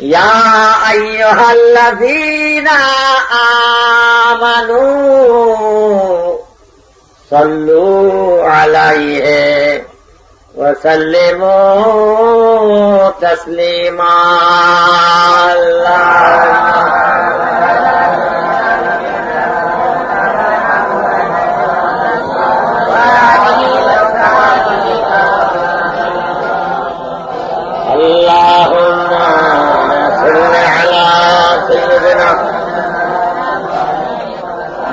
ইয়া আইয়ুহাল্লাযীনা আমানু সাল্লু আলাইহি ওয়া সাল্লিমু তাসলিমা। اللهم صل على سيدنا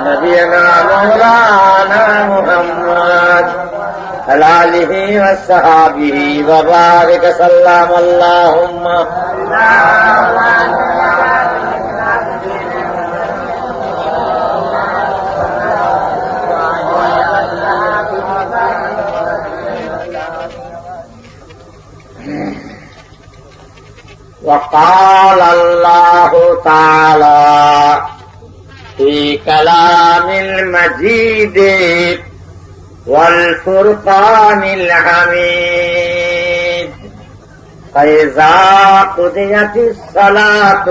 نبينا مولانا محمد وعلى آله وصحبه وبارك وسلم. اللهم وقال الله تعالى في كلام المجيد والفرقان الحميد فإذا قضيت الصلاة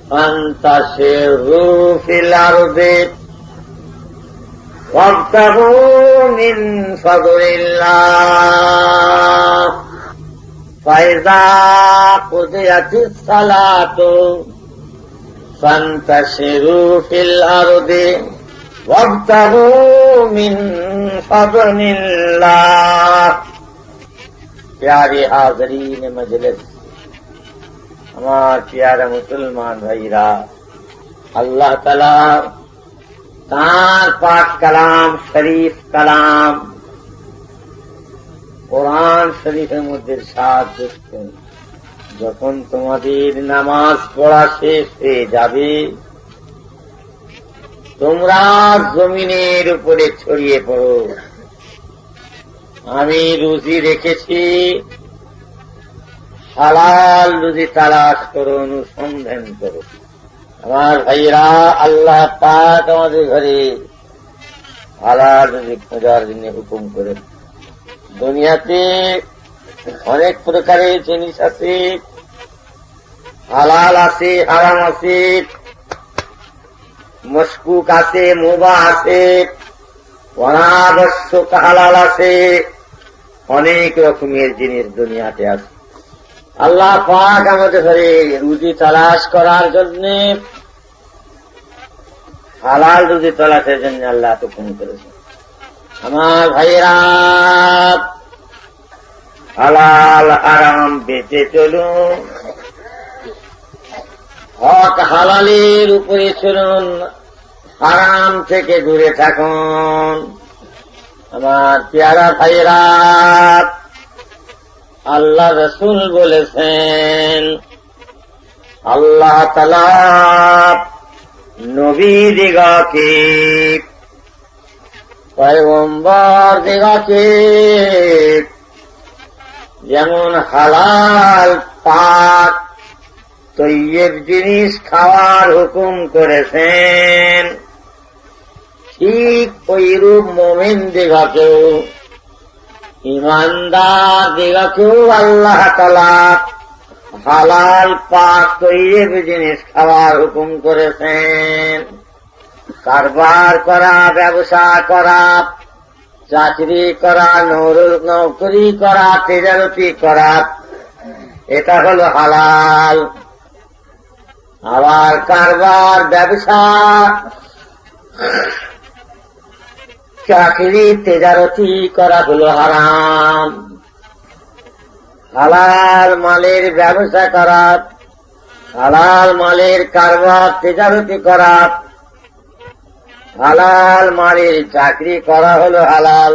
فانتشروا في الأرض وابتغوا من فضل الله فإذا قضيت الصلاة فانتشروا في الأرض وابتغوا من فضل الله. प्यारे हाज़रीन मजलिस, हमारे प्यारे मुसलमान भाईरा, अल्लाह ताला तार पाक कलाम शरीफ कलाम কোরআন শরীফের মধ্যে ইরশাদ করছেন, যখন তোমাদের নামাজ পড়া শেষ হয়ে যাবে তোমরা জমিনের উপরে ছড়িয়ে পড়ো। আমি রুজি রেখেছি, হালাল রুজি তালাশ করো, অনুসন্ধান করো। আমার ভাইরা, আল্লাহ পাক আমাদের ঘরে হালাল রুজি খোঁজার জন্য হুকুম করে। দুনিয়াতে অনেক প্রকারের জিনিস আছে, হালাল আছে, হারাম আছে, মশকুক আছে, মুবাহ আছে, অনাবশ্যক হালাল আছে, অনেক রকমের জিনিস দুনিয়াতে আছে। আল্লাহ পাক আমাদের ঘরে রুজি তালাশ করার জন্য, হালাল রুজি তালাশের জন্য আল্লাহ হুকুম করেছে। আমার ভাইয়েরা, হালাল হারাম বেঁচে চলুন, হক হালালের উপরে চলুন, হারাম থেকে দূরে থাকুন। আমার প্যারা ভাইয়েরা, আল্লাহ রাসূল বলেছেন, আল্লাহ তাআলা নবীদিগকে, পয়গম্বর দিগকে যেমন হালাল পাক তৈয়ব জিনিস খাওয়ার হুকুম করেছেন, ঠিক ওইরূপ মুমিন দিগকেও, ইমানদার দিগকেও আল্লাহ তাআলা হালাল পাক তৈয়ব জিনিস খাওয়ার হুকুম করেছেন। কারবার করা, ব্যবসা করা, চাকরি করা, নৌকরি করা, তেজারতি করা, এটা হলো হালাল। আবার কারবার, ব্যবসা, চাকরি, তেজারতি করা হলো হারাম। হালাল মালের ব্যবসা করা, হালাল মালের কারবার, তেজারতি করা, হালাল মালের চাকরি করা হলো হালাল।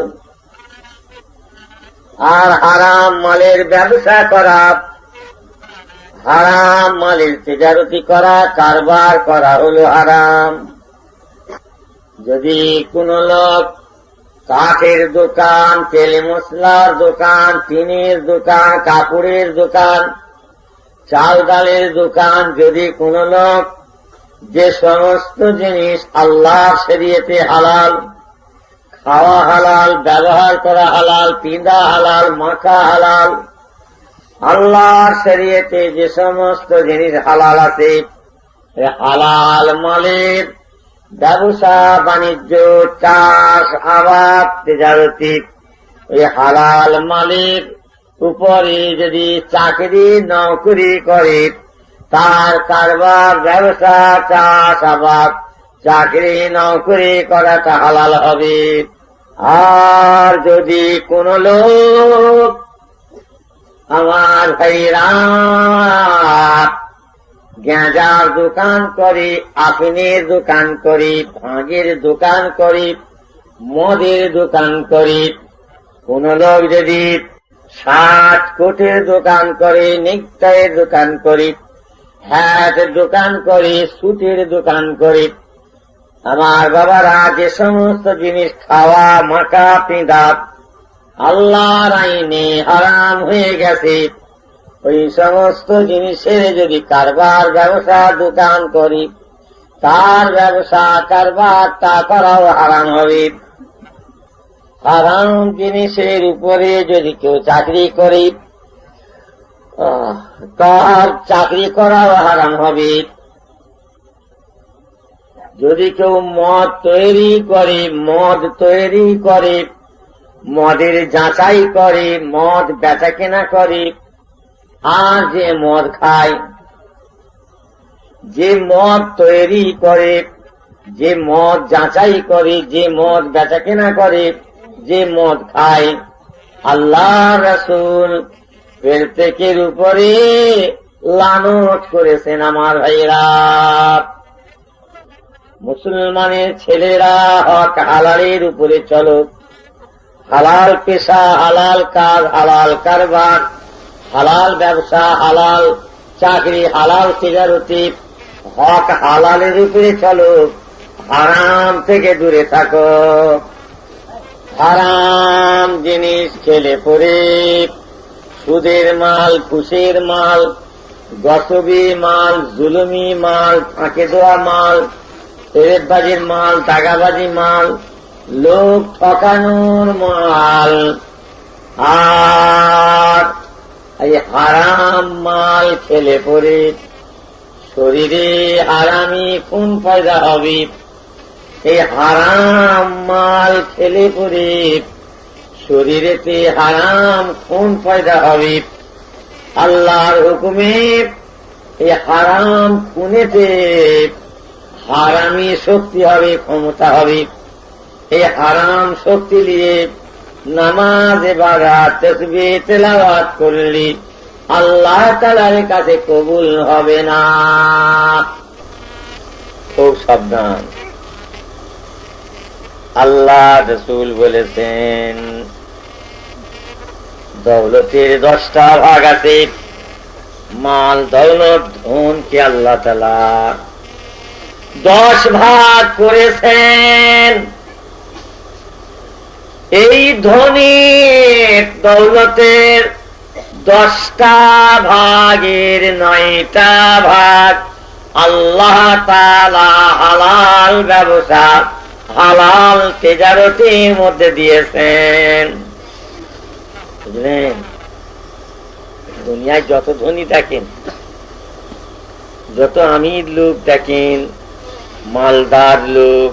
আর হারাম মালের ব্যবসা করা, হারাম মালের তেজারতি করা, কারবার করা হলো হারাম। যদি কোন লোক কাঠের দোকান, তেল মশলার দোকান, টিনের দোকান, কাপড়ের দোকান, চাল ডালের দোকান, যদি কোন লোক যে সমস্ত জিনিস আল্লাহর শরীয়তে হালাল, খাওয়া হালাল, ব্যবহার করা হালাল, পিঁধা হালাল, মাখা হালাল, আল্লাহর শরীয়তে যে সমস্ত জিনিস হালাল আছে, হালাল মালের ব্যবসা বাণিজ্য, চাষ আবাদ, তেজারতি, এই হালাল মালের উপরে যদি চাকরি নৌকরি করে, তার কারবার ব্যবসা চাষ আবাদ চাকরি নৌকরি করাটা হালাল হবে। আর যদি কোন লোক আমার ভাইরা গাঁজার দোকান করে, আফিনের দোকান করে, ভাঙের দোকান করে, মদের দোকান করে, কোন লোক যদি 60 কোটির দোকান করে, নিকটাইয়ের দোকান করে, হ্যাটের দোকান করে, সুটের দোকান করে, আমার বাবারা যে সমস্ত জিনিস খাওয়া মাখা পিঁধা আল্লাহর আইনে হারাম হয়ে গেছে, ওই সমস্ত জিনিসের যদি কারবার ব্যবসা দোকান করি, তার ব্যবসা কারবারটা করাও হারাম হবে। হারাম জিনিসের উপরে যদি কেউ চাকরি করে, তার চাকরি করাও হারাম হবে। যদি কেউ মদ তৈরি করে, মদের যাচাই করে, মদ বেচা কেনা করে, আর যে মদ খায়, যে মদ তৈরি করে, যে মদ যাচাই করে, যে মদ বেচা কেনা করে, যে মদ খায়, আল্লাহ রাসূল প্রত্যেকের উপরে লানত করেছেন। আমার ভাইরা, মুসলমানের ছেলেরা হক হালালের উপরে চলো, হালাল পেশা, হালাল কাজ, হালাল কারবার, হালাল ব্যবসা, হালাল চাকরি, হালাল তিজারতি, হক হালালের উপরে চলো, হারাম থেকে দূরে থাকো। হারাম জিনিস খেলে পরে সুদের মাল, ঘুষের মাল, গসবি মাল, জুলুমি মাল, ফাঁকে দেওয়া মাল, তেরেবাজির মাল, দাগাবাজি মাল, লোক ঠকানোর মাল, আর এই হারাম মাল খেলে পরে শরীরে হারামি খুন পয়দা হবে। এই হারাম মাল খেলে পরে শরীরেতে হারাম খুন পয়দা হবে। আল্লাহর হুকুমে এই হারাম খুনেতে হারামি শক্তি হবে, ক্ষমতা হবে। এই হারাম শক্তি নিয়ে নামাজ ইবাদত তাসবিহ তেলাওয়াত করলে আল্লাহ তাআলার কাছে কবুল হবে না। খুব সাবধান। আল্লাহ রাসূল বলেছেন, দৌলতের 10টা ভাগ আছে। মাল দৌলত ধনকে আল্লাহ তাআলা 10 ভাগ করেছেন। এই ধনীর দৌলতের 10টা ভাগের 9টা ভাগ আল্লাহ তাআলা হালাল ব্যবসা, হালাল তেজারতির মধ্যে দিয়েছেন। বুঝলেন? দুনিয়ায় যত ধনী দেখেন, যত আমির লোক দেখেন, মালদার লোক,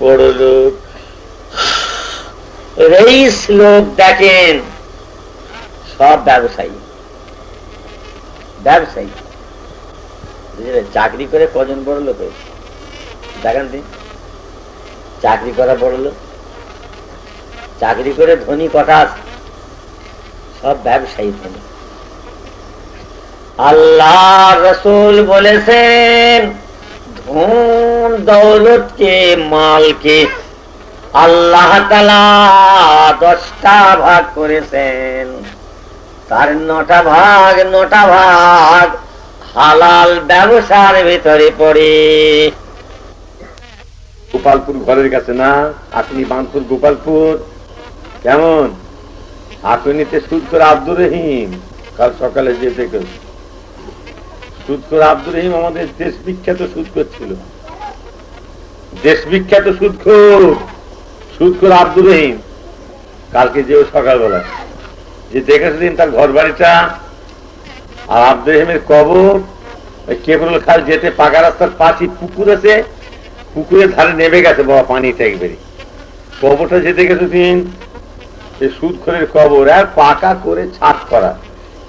বড় লোক, রইস লোক দেখেন, সব ব্যবসায়ী। বুঝলেন? চাকরি করে কজন বড় লোক হয়েছে দেখেন দিন। চাকরি করা বড় লোক, চাকরি করে ধনী কটা আছে? সব ব্যবসায়ী ধনী। আল্লাহ রাসূল বলেছেন, ধন দৌলতকে, মালকে আল্লাহ তাআলা 10টা ভাগ করেছেন। তার 9টা ভাগ হালাল ব্যবসার ভিতরে পড়ে। গোপালপুর ঘরের কাছে না, আপনি বানপুর গোপালপুর কেমন? আপনিতে সুদখোর আব্দুর রহিম কাল সকালে যেতে গেল। সুদখোর আব্দুর রহিম আমাদের দেশ বিখ্যাত সুদখোর ছিল, দেশ বিখ্যাত সুদখোর আব্দুর রহিম। কালকে যেও সকালবেলা যে দেখেছিলেন তার ঘর বাড়িটা, আর আব্দুর রহিমের কবর কেবল খাল যেতে পাকা রাস্তার পাশে পুকুর আছে, পুকুরের ধারে নেমে গেছে বাবা পানিটা একবারে। কবরটা যে দেখেছেন এই সুদখোরের কবর, আর পাকা করে ছাদ করা,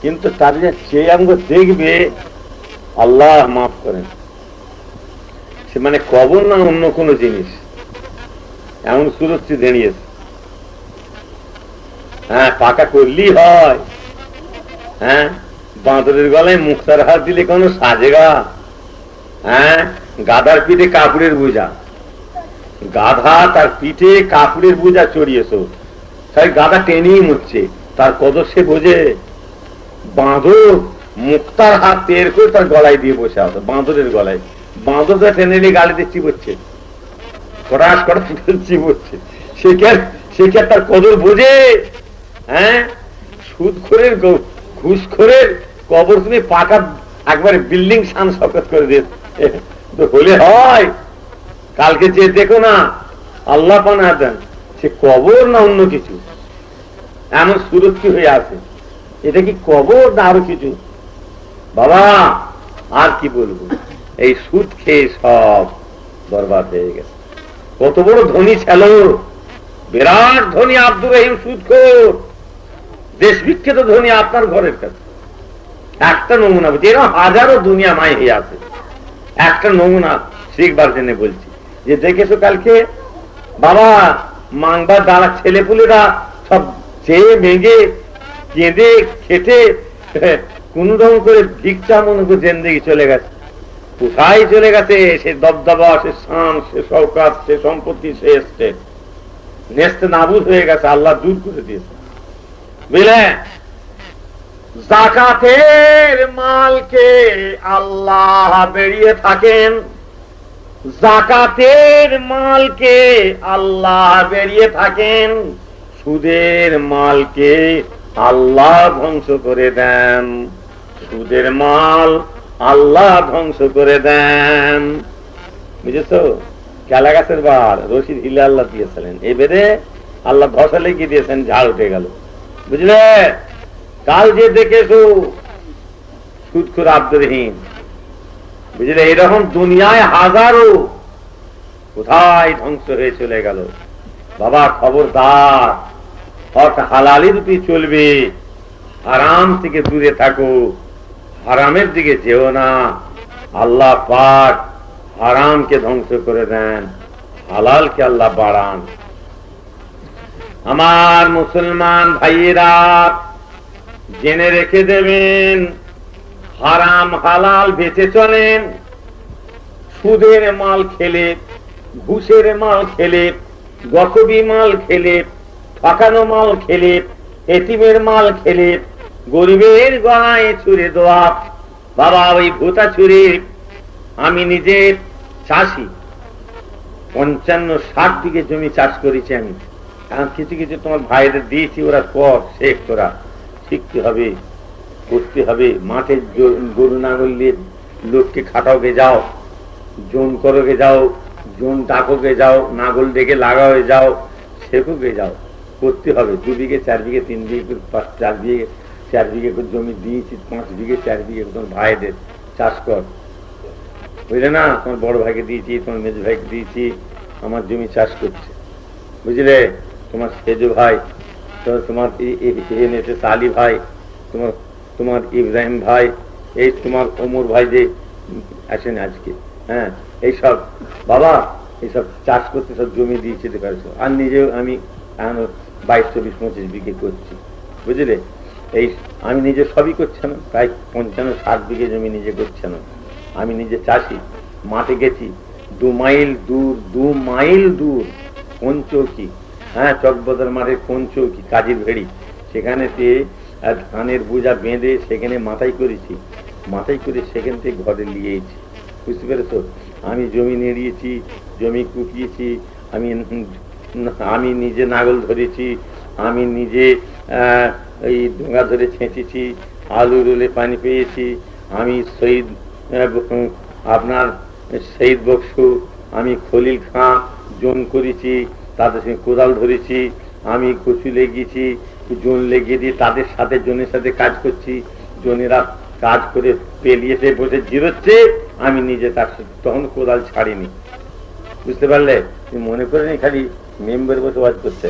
কিন্তু তার যে অঙ্গ দেখবে আল্লাহ মাফ করেন, সে মানে কবর না অন্য কোনো জিনিস এমন সুরক্ষিত দাঁড়িয়েছে। হ্যাঁ, পাকা করলেই হয়। হ্যাঁ, বাঁদরের গলায় মুক্তার হাত দিলে কোনো সাজেগা? হ্যাঁ, গাধার পিঠে কাপড়ের বোঝা, গাধা তার পিঠে কাপড়ের বোঝা চড়িয়েছ, তাই গাধা টেনেই মুচ্ছে, তার কদর সে বোঝে? বাঁদর মুক্তার হাত টের করে তার গলায় দিয়ে বসে আছে, বাঁদরের গলায়। বাঁদরটা টেনে গালিতে চিবোচ্ছে, করাস করা চিবোচ্ছে, সে কি তার কদর বোঝে? হ্যাঁ, সুদখোরের ঘুষখোরের কবর তুমি পাকা একবারে বিল্ডিং শান শকত করে দিয়ে হলে হয়? কালকে যে দেখো না আল্লাহ পানা দেন, সে কবর না অন্য কিছু এমন সুরক্ষিত হয়ে আছে। এটা কি কবর না আরো কিছু? বাবা আর কি বলবো, এই সুদ খেয়ে সব বরবাদ হয়ে গেছে। কত বড় ধনী ছিল, বিরাট ধনী আব্দুর রহিম সুদখোর, দেশ বিখ্যাত ধনী আপনার ঘরের কাছে। একটা নমুনা বলছি, এরকম হাজারো দুনিয়া মাই হয়ে আছে। একটা নমুনা শিখবার জন্য বলছি, যে দেখেছো কালকে বাবা মাংবার দাঁড়া ছেলেপুলেরা সব চেয়ে ভেঙে কেঁদে খেটে কোন রকম করে ভিক্ষা মনে করে জেন্দেগি চলে গেছে। কোথায় চলে গেছে সে দবদবা, সে শান, সে শওকাত, সে সম্পত্তি, সে এস্টেট নেস্তে নাবুদ হয়ে গেছে, আল্লাহ দূর করে দিয়েছে। বুঝলেন, যাকাতের মালকে আল্লাহ বেরিয়ে থাকেন, যাকাতের মালকে আল্লাহ বেরিয়ে থাকেন, সুদের মালকে আল্লাহ ধ্বংস করে দেন, সুদের মাল আল্লাহ ধ্বংস করে দেন। বুঝেছ? কেলা গাছের বার রশিদ হিলে আল্লাহ দিয়েছিলেন, এবারে আল্লাহ ধসা লেগে দিয়েছেন, ঝাড় উঠে গেল। বুঝলে, কাল যে দেখেছো সুদখোর আব্দুর রহিম, বুঝলে এরকম দুনিয়ায় হাজারো কোথায় ধ্বংস হয়ে চলে গেল। বাবা খবরদার, হক হালালি রূপে চলবে, হারাম থেকে দূরে থাকো, হারামের দিকে যেও না। আল্লাহ পাক হারামকে ধ্বংস করে দেন, হালালকে আল্লাহ বাড়ান। আমার মুসলমান ভাইয়েরা জেনে রেখে দেবেন, হারাম হালাল বেঁচে চলেন। সুদের মাল খেলে, ঘুষের মাল খেলে, গসবি মাল খেলে, ঠকানো মাল খেলে, এতিমের মাল খেলে, গরিবের গলায় ছুড়ে দেওয়া, বাবা ওই ভূতা ছুড়ে। আমি নিজে চাষি, 55-60 বিঘে জমি চাষ করেছি আমি। কিছু কিছু তোমার ভাইদের দিয়েছি, ওরা পর শেখ, তোরা শিখতে হবে, করতে হবে। মাঠে গরু নাঙল দিয়ে লোককে খাটাওকে যাও, জোন করোকে যাও, জোন ডাকোকে যাও, নাগল ডেকে লাগাওকে যাও, শেখোকে যাও, করতে হবে। 2 বিঘে 4 বিঘে 3 বিঘে 4 বিঘে 4 বিঘে করে জমি দিয়েছি, 5 বিঘে 4 বিঘে তোমার ভাইদের চাষ কর, বুঝলে না? তোমার বড় ভাইকে দিয়েছি, তোমার মেজ ভাইকে দিয়েছি, আমার জমি চাষ করছে, বুঝলে? তোমার সেজু ভাই, তোমার সালি ভাই, তোমার ইব্রাহিম ভাই, এই তোমার ওমর ভাই যে আসেন আজকে, হ্যাঁ, এইসব বাবা এইসব চাষ করতে সব জমি দিয়েছি, আর নিজেও আমি 22, 24, 25 বিঘে করছি, বুঝলে? এই আমি নিজে সবই করছি না, প্রায় 55-60 বিঘে জমি নিজে করছি না। আমি নিজে চাষি, মাঠে গেছি 2 মাইল দূর কোনচৌকি, হ্যাঁ, চকবাজার মাঠের কোনচৌকি, কাজীর ভেড়ি, সেখানে ধানের বোঝা বেঁধে সেখানে মাথায় করেছি, মাথায় করে সেখান থেকে ঘরে নিয়েছি, বুঝতে পেরেছ? আমি জমি নেড়িয়েছি, জমি কুপিয়েছি, আমি নিজে নাগল ধরেছি, আমি নিজে এই ডোঙা ধরে ছেঁচেছি, আলু রোলে পানি পেয়েছি, আমি শহীদ আপনার শহীদ বক্সু, আমি খলিল খাঁ জোন করেছি, তাদের সঙ্গে কোদাল ধরেছি, আমি কচু লেগেছি, জন লেগে দিয়ে তাদের সাথে জনের সাথে কাজ করছি, জনেরা কাজ করে পেলিয়েছে বসে জিরোচ্ছে, আমি নিজে তার সাথে তখন কোদাল ছাড়িনি। বুঝতে পারলে? তুমি মনে করিনি খালি মেম্বার বসে ওয়াজ করছে।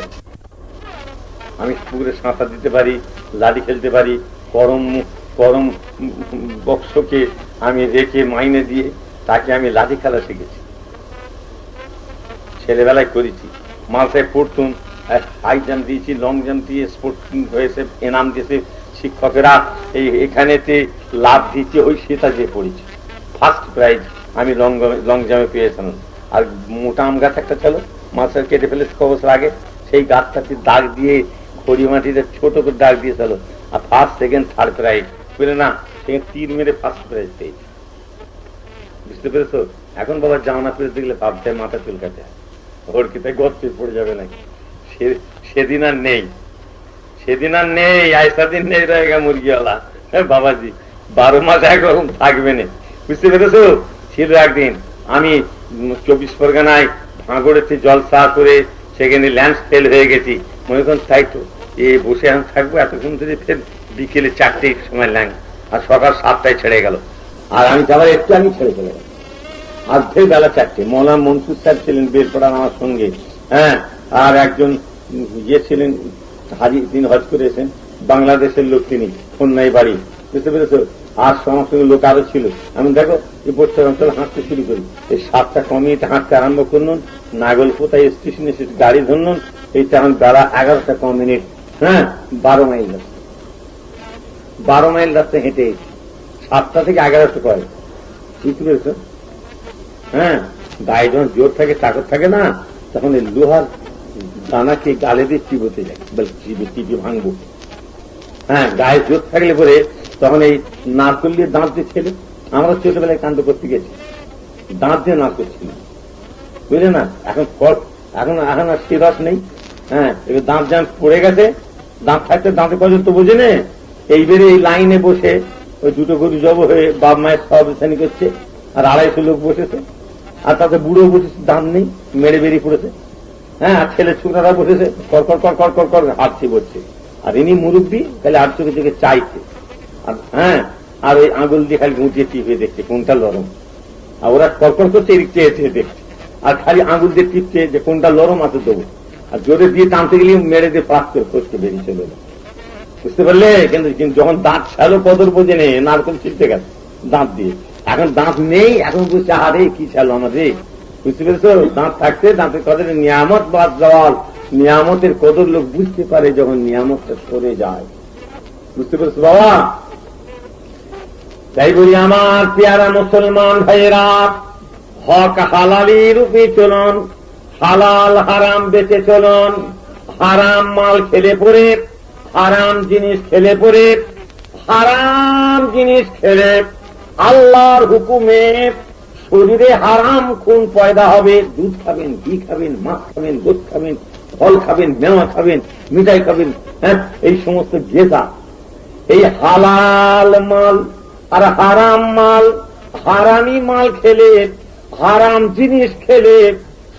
আমি পুকুরে সাঁতার দিতে পারি, লাঠি খেলতে পারি, করম করম বক্সকে আমি রেখে মাইনে দিয়ে তাকে আমি লাঠি খেলা শিখেছি, ছেলেবেলায় করেছি। মালসায় পড়তুম, হাই জাম্প দিয়েছি, লং জাম্প দিয়ে স্পোর্টস হয়েছে, এনাম দিয়েছে শিক্ষকেরা, এখানেতে লাভ দিয়েছি, ওই সেটা যে পড়েছি, ফার্স্ট প্রাইজ আমি লং জাম্পে পেয়েছিলাম। আর মোটা আম গাছ একটা ছিল, মালসায় কেটে ফেলেছে ক বছর আগে, সেই গাছটাতে দাগ দিয়ে খড়ি মাটিতে ছোট করে দাগ দিয়েছিল, আর ফার্স্ট সেকেন্ড থার্ড প্রাইজ বুঝলে না, সেখানে তীর মেরে ফার্স্ট প্রাইজ পেয়েছি। বুঝতে পেরেছো? এখন বাবা জানা করে দেখলে ভাবতে মাথা চুলকাতে হয়, ওর কি তাই গর্তে পড়ে যাবে নাকি? সেদিন আর নেই, সেদিন আর নেই, আইসা দিন নেই রয়েগা মুরগিওয়ালা। বাবাজি 12 মাস একরকম থাকবে না। বুঝতে পেরেছো? ছিল একদিন আমি 24 পরগনায় ভাঙড়েতে জলসা করে সেখানে ল্যান্ডস্কেল হয়ে গেছি, মনে করেন তাই তো বসে এখন থাকবো এতক্ষণ ধরে, ফের বিকেলে 4টের সময় ল্যাং, আর সকাল 7টায় ছেড়ে গেল, আর আমি যাবার একটু আমি ছেড়ে চলে গেল আর্ধেক বেলা 4টে। মৌলানা মনসুর সাহেব ছিলেন বেরপাড়ার আমার সঙ্গে, হ্যাঁ, আর একজন ইয়ে ছিলেন হাজি, তিনি হজ করেছেন, বাংলাদেশের লোক, তিনি খুলনায় বাড়ি। বুঝতে পেরেছো? আর সমস্ত লোক আরো ছিল। আমি দেখো এই বছর অঞ্চল হাঁটতে শুরু করি, এই 7টা কমিয়ে হাঁটতে আরম্ভ করুন, নাগলকোথায় স্টেশনে গাড়ি ধরুন, এইটা এখন বেলা 11টা কম মিনিট, হ্যাঁ, 12 মাইল রাস্তা, 12 মাইল রাস্তা হেঁটে 7টা থেকে 11টা করে। বুঝতে পেরেছো? হ্যাঁ, গায়ে যখন জোর থাকে, তাকত থাকে না, তখন এই লোহার দানাকে গালে দিয়ে চিবোতে যায়, বলে চিপে ভাঙবো। হ্যাঁ, গায়ে জোর থাকলে পরে তখন এই নারকল দিয়ে দাঁত দিয়ে ছেলে, আমরা ছোটবেলায় কাণ্ড করতে গেছি, দাঁত দিয়ে নারকল ছিল, বুঝলে না? এখন এখন আর সে রস নেই। হ্যাঁ, এবার দাঁত যেমন পড়ে গেছে, দাঁত থাকতে দাঁতে পর্যন্ত বোঝে নে, এইবারে এই লাইনে বসে ওই দুটো গরু জব হয়ে বাপ মায়ের সব শ্রেণী করছে, আর 250 লোক বসেছে, আর তাতে বুড়ো বসেছে, দাঁত নেই, মেরে বেরিয়ে পড়েছে। হ্যাঁ, আর ছেলে ছোকরারা বসেছে, কর কর কর কর কর কর হাঁটছে বসছে, আর ইনি মুরব্বী তাহলে আর চোখে চোখে চাইছে, আর হ্যাঁ, আর ওই আঙুল দিয়ে খালি গুঁটিয়ে টিপে দেখছে কোনটা লরম, আর ওরা কর করছে এদিক চেয়ে চেয়ে দেখছে, আর খালি আঙুল দিয়ে টিপছে যে কোনটা লরম আছে দেবো, আর জোরে দিয়ে টানতে গেলে মেরে দিয়ে পাস করে ফসকে বেরিয়ে চলে এলো। বুঝতে পারলে? কিন্তু যখন দাঁত ছাড়ো কদর বোঝে নেই, নারকল ছিটতে গেছে দাঁত দিয়ে, এখন দাঁত নেই, এখন বুঝছে আরে কি ছাড়লো আমাদের। বুঝতে পেরেছো? দাঁত থাকতে দাঁতের কদর, নিয়ামত বাদ জল, নিয়ামতের কদর লোক বুঝতে পারে যখন নিয়ামতটা সরে যায়। বুঝতে পেরেছো বাবা? তাই বলি আমার পেয়ারা মুসলমান ভাইয়েরা, হক হালালি রূপে চলন, হালাল হারাম বেঁচে চলন, হারাম মাল খেলে পরে, হারাম জিনিস খেলে পরে, হারাম জিনিস খেলে আল্লাহর হুকুমে শরীরে হারাম খুন পয়দা হবে। দুধ খাবেন, ঘি খাবেন, মাছ খাবেন, গোশ খাবেন, ফল খাবেন, মেওয়া খাবেন, মিঠাই খাবেন, হ্যাঁ, এই সমস্ত গেজা, এই হালাল মাল আর হারাম মাল, হারামি মাল খেলে, হারাম জিনিস খেলে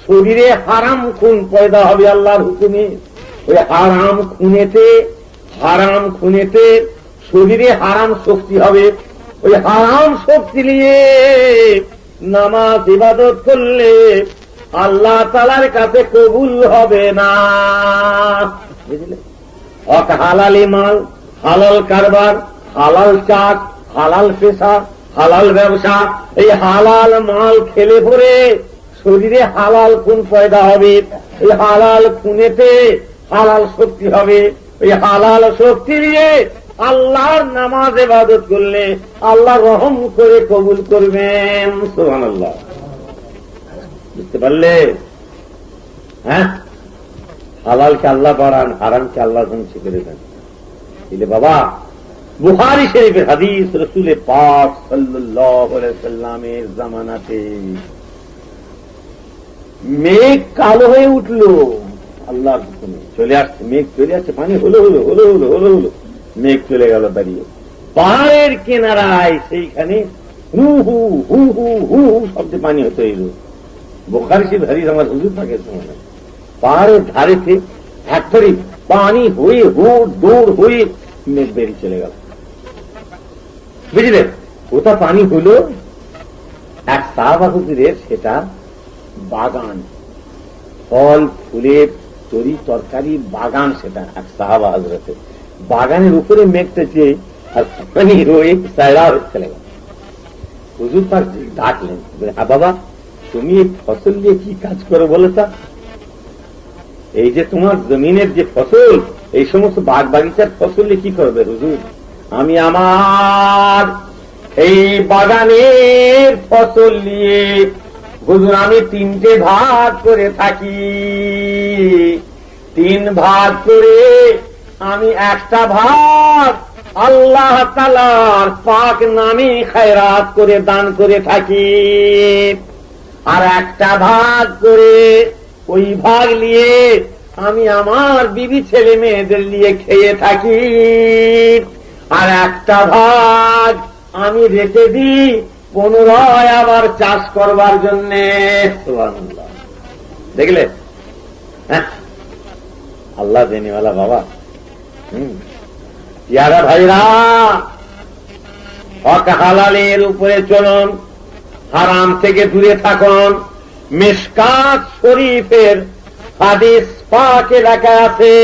শরীরে হারাম খুন পয়দা হবে আল্লাহর হুকুমে। ওই হারাম খুনেতে শরীরে হারাম শক্তি হবে, ওই হারাম শক্তি নিয়ে নামাজ ইবাদত করলে আল্লাহ তাআলার কাছে কবুল হবে না। বুঝলে? হক হালালি মাল, হালাল কারবার, হালাল চাক, হালাল পেশা, হালাল ব্যবসা, এই হালাল মাল খেলে পরে শরীরে হালাল খুন পয়দা হবে, এই হালাল খুনেতে হালাল শক্তি হবে, এই হালাল শক্তি দিয়ে আল্লাহর নামাজ ইবাদত করলে আল্লাহ রহম করে কবুল করবেন। সুবহানাল্লাহ। বুঝতে পারলে? হ্যাঁ, হালালকে আল্লাহ বাড়ান, হারামকে আল্লাহ ধ্বংস করে দেন। দিলে বাবা, বুখারী শরীফের হাদিস, রাসূল পাক সাল্লাল্লাহু আলাইহি ওয়াসাল্লামের জামানাতে মেঘ কালো হয়ে উঠলো, আল্লাহর হুকুমে চলে আসছে, মেঘ চলে আসছে, পানি হলো হলো হলো হলো হলো হলো, মেঘ চলে গেল দাঁড়িয়ে পাহাড়ের কিনারায়, সেইখানে হু হু হু হু হু হু শব্দে পানি হতে এলো। বুখারী শরীফ হাদিস আমার হুজুর থাকে, পাহাড়ের ধারেতে ফ্যাক্টরি পানি হয়ে হুড় দৌড় হয়ে মেঘ বেরিয়ে চলে গেল। বুঝলেন, কোথা পানি হলো? এক সাহাবা হুজুরের সেটা বাগান, ফল ফুলের তরি তরকারি বাগান, সেটা এক সাহাবা হজরতের বাগানের উপরে মেঘতেছে আর পানি হয়ে সায়রা হয়ে চলে গেল। হুজুর পাক ডাকলেন, হ্যাঁ বাবা, তুমি এই ফসল দিয়ে কি কাজ করো বলো তা? এই যে তোমার জমিনের যে ফসল, এই সমস্ত বাগ বাগিচার ফসল দিয়ে কি করবে? হুজুর, আমি আমার এই বাগানের ফসল নিয়ে হুজুর আমি 3টে ভাগ করে থাকি। 3 ভাগ করে আমি একটা ভাগ আল্লাহ তাআলার পাক নামে খায়রাত করে দান করে থাকি, আর একটা ভাগ করে ওই ভাগ নিয়ে আমি আমার বিবি ছেলে মেয়েদের নিয়ে খেয়ে থাকি, আর একটা ভাগ আমি রেখে দিই পুনরায় আবার চাষ করবার জন্য। সুবহানাল্লাহ, দেখলে? হ্যাঁ, আল্লাহ দেনেওয়ালা বাবা। ইয়ারা ভাইরা, হক হালালের উপরে চলুন, হারাম থেকে দূরে থাকুন। মিশকাত শরীফের হাদিস পাকে লেখা আছে,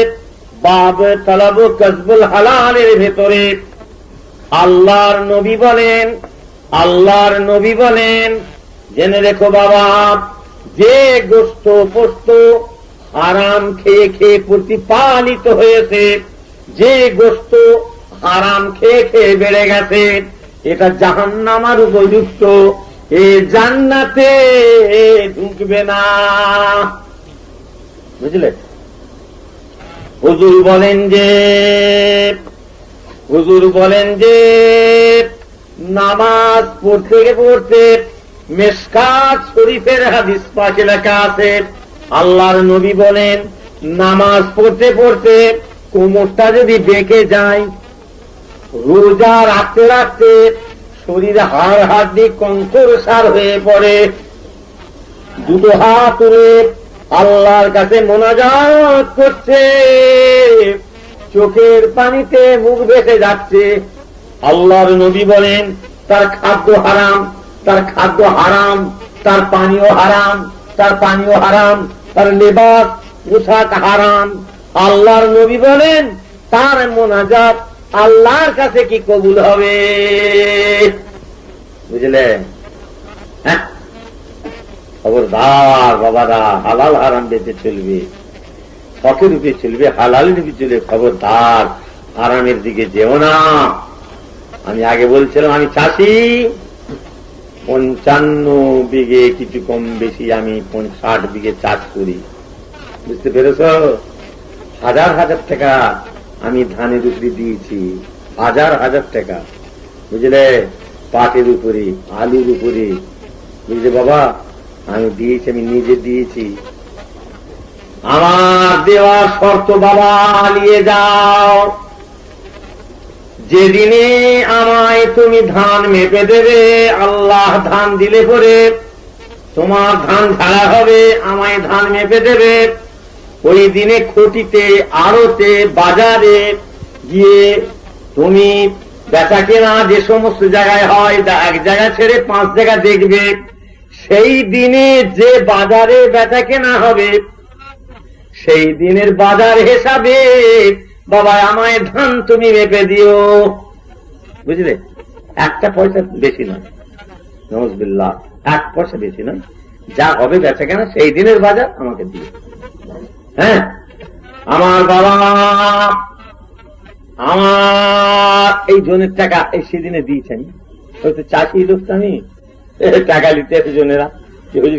বাব তলব কসবুল হালালের ভেতরে আল্লাহর নবী বলেন, জেনে রেখো বাবা, যে গোস্ত পোস্ত হারাম খেয়ে খেয়ে প্রতিপালিত হয়েছে, যে গোস্ত হারাম খেয়ে খেয়ে বেড়ে গেছে, এটা জাহান্নামের উপযুক্ত, এ জান্নাতে ঢুকবে না। বুঝলে? হুজুর বলেন যে নামাজ পড়তে পড়তে, মিশকাত শরীফের হাদিস পাকে লেখা আছে, আল্লাহর নবী বলেন, নামাজ পড়তে পড়তে কোমরটা যদি বেঁকে যায়, রোজা রাখতে রাখতে শরীরে হাড় হাড্ডি কঙ্কর সার হয়ে পড়ে, 2 হাত তুলে আল্লাহর কাছে মোনাজাত করছে, চোখের পানিতে মুখ ভেসে যাচ্ছে, আল্লাহর নবী বলেন তার খাদ্য হারাম, তার পানীয় হারাম, তার লেবাস পোশাক হারাম। আল্লাহর নবী বলেন তার মোনাজাত আল্লাহর কাছে কি কবুল হবে? বুঝলেন? হ্যাঁ, খবরদার বাবারা, হালাল হারাম বেঁচে চলবে, হকের রূপে চলবে, হালালের রূপে চলবে। খবরদার হারামের দিকে যেও না। আমি আগে বলছিলাম, আমি চাষি, 55 বিঘে কিছু কম বেশি আমি 60 বিঘে চাষ করি। বুঝতে পেরেছ? হাজার হাজার টাকা আমি ধানের উপরে দিয়েছি, হাজার হাজার টাকা। বুঝলে? পাটের উপরে, আলুর উপরে। বুঝলে বাবা, আমি দিয়েছি, আমি নিজে দিয়েছি। আমার দেওয়ার শর্ত বাবা নিয়ে যাও, যেদিনে আমায় তুমি ধান মেপে দেবে, আল্লাহ ধান দিলে পরে তোমার ধান ঝাড়া হবে, আমায় ধান মেপে দেবে, ওই দিনে খুঁটিতে, আড়তে, বাজারে গিয়ে তুমি বেচা কেনা যে সমস্ত জায়গায় হয়, এক জায়গা ছেড়ে 5 জায়গা দেখবে, সেই দিনে যে বাজারে বেচা কেনা হবে, সেই দিনের বাজার হিসাবে বাবা আমায় ধান তুমি মেপে দিও। বুঝলে? 1 পয়সা বেশি নয়, নওয়াজবিল্লাহ, 1 পয়সা বেশি নয়, যা হবে বেচা কেনা সেই দিনের বাজার আমাকে দিও। হ্যাঁ, আমার বাবা, আমার এই জনের টাকা এই সেদিনে দিয়েছেন। হয়তো চাষি লোক, আমি টাকা নিতে এসে জনেরা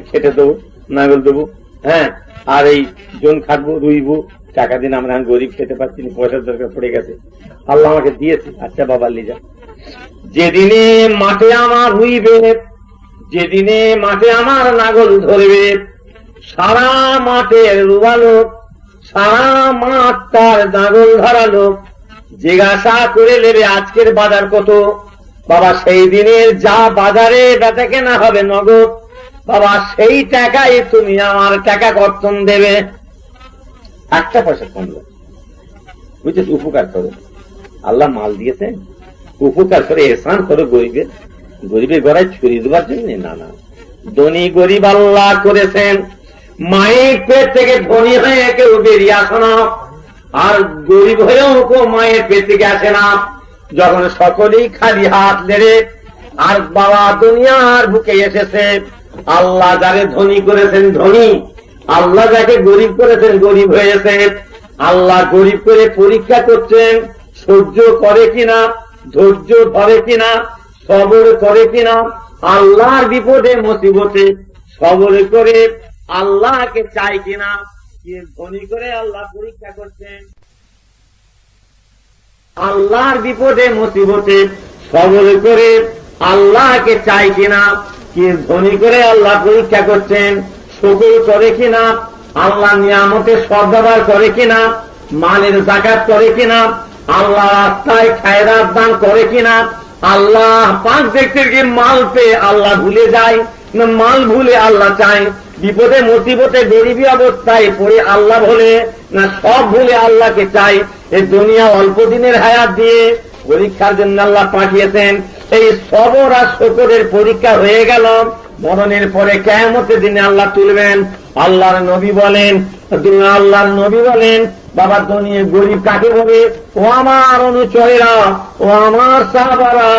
খেটে দেবো, নাগল দেবো, হ্যাঁ, আর এই জন খাটবো, রুইবো, টাকা দিন আমরা গরিব, খেতে পারছি না, পয়সার দরকার পড়ে গেছে, আল্লাহ আমাকে দিয়েছে, আচ্ছা বাবা লিজা। যেদিনে মাঠে আমার রুইবে, যেদিনে মাঠে আমার নাগল ধরবে, সারা মাঠের রুবালো, সারা মাঠ তার নাগল ধরালো, জিজ্ঞাসা করে নেবে আজকের বাজার কত। বাবা সেই দিনের যা বাজারে বেচা কেনা হবে নগদ, বাবা সেই টাকায় তুমি আমার টাকা কর্তন দেবে, 1 পয়সা কমলো। বুঝছিস, উপকার করো। আল্লাহ মাল দিয়েছে, উপকার করে এহসান করো গরিবের, গরিবের গড়ায় ছড়িয়ে দেওয়ার জন্য না। না, ধনী গরিব আল্লাহ করেছেন। মায়ের পেট থেকে ধনী হয়ে কেউ বেরিয়ে আসে না, আর গরিব হয়েও কেউ মায়ের পেট থেকে আসে না। যখন সকলেই খালি হাত নেড়ে আর বাবা দুনিয়ার বুকে এসেছে, আল্লাহ যাকে ধনী করেছেন ধনী, আল্লাহ যাকে গরিব করেছেন গরিব হয়েছে। আল্লাহ গরিব করে পরীক্ষা করছেন, সহ্য করে কিনা, ধৈর্য ধরে কিনা, সবর করে কিনা। আল্লাহর বিপদে মুসিবতে সবর করে আল্লাহকে চাই কিনা, ধনী করে আল্লাহ পরীক্ষা করছেন। আল্লাহর বিপদে মুসিবতে সবর করে আল্লাহকে চাই কিনা, ধনী করে আল্লাহ পরীক্ষা করছেন। শুকর করে কিনা, আল্লাহ নিয়ামতের সদ্ব্যবহার করে কিনা, মালের যাকাত করে কিনা, আল্লাহ রাস্তায় খায়রাত দান করে কিনা। আল্লাহ পাঁচ ব্যক্তিকে মাল পেয়ে আল্লাহ ভুলে যায় না, মাল ভুলে আল্লাহ চায়। বিপদে মুসিবতে গরিবী অবস্থায় পড়ে আল্লাহ ভুলে না, সব ভুলে আল্লাহকে চাই। এই দুনিয়া অল্প দিনের হায়াত দিয়ে পরীক্ষার জন্য আল্লাহ পাঠিয়েছেন। এই সবর আর শুকরের পরীক্ষা হয়ে গেল, মরণের পরে কিয়ামতের দিনে আল্লাহ তুলবেন। আল্লাহর নবী বলেন বাবা দুনিয়া গরিব কাকে বলে? ও আমার অনুচরেরা, ও আমার সাহাবারা,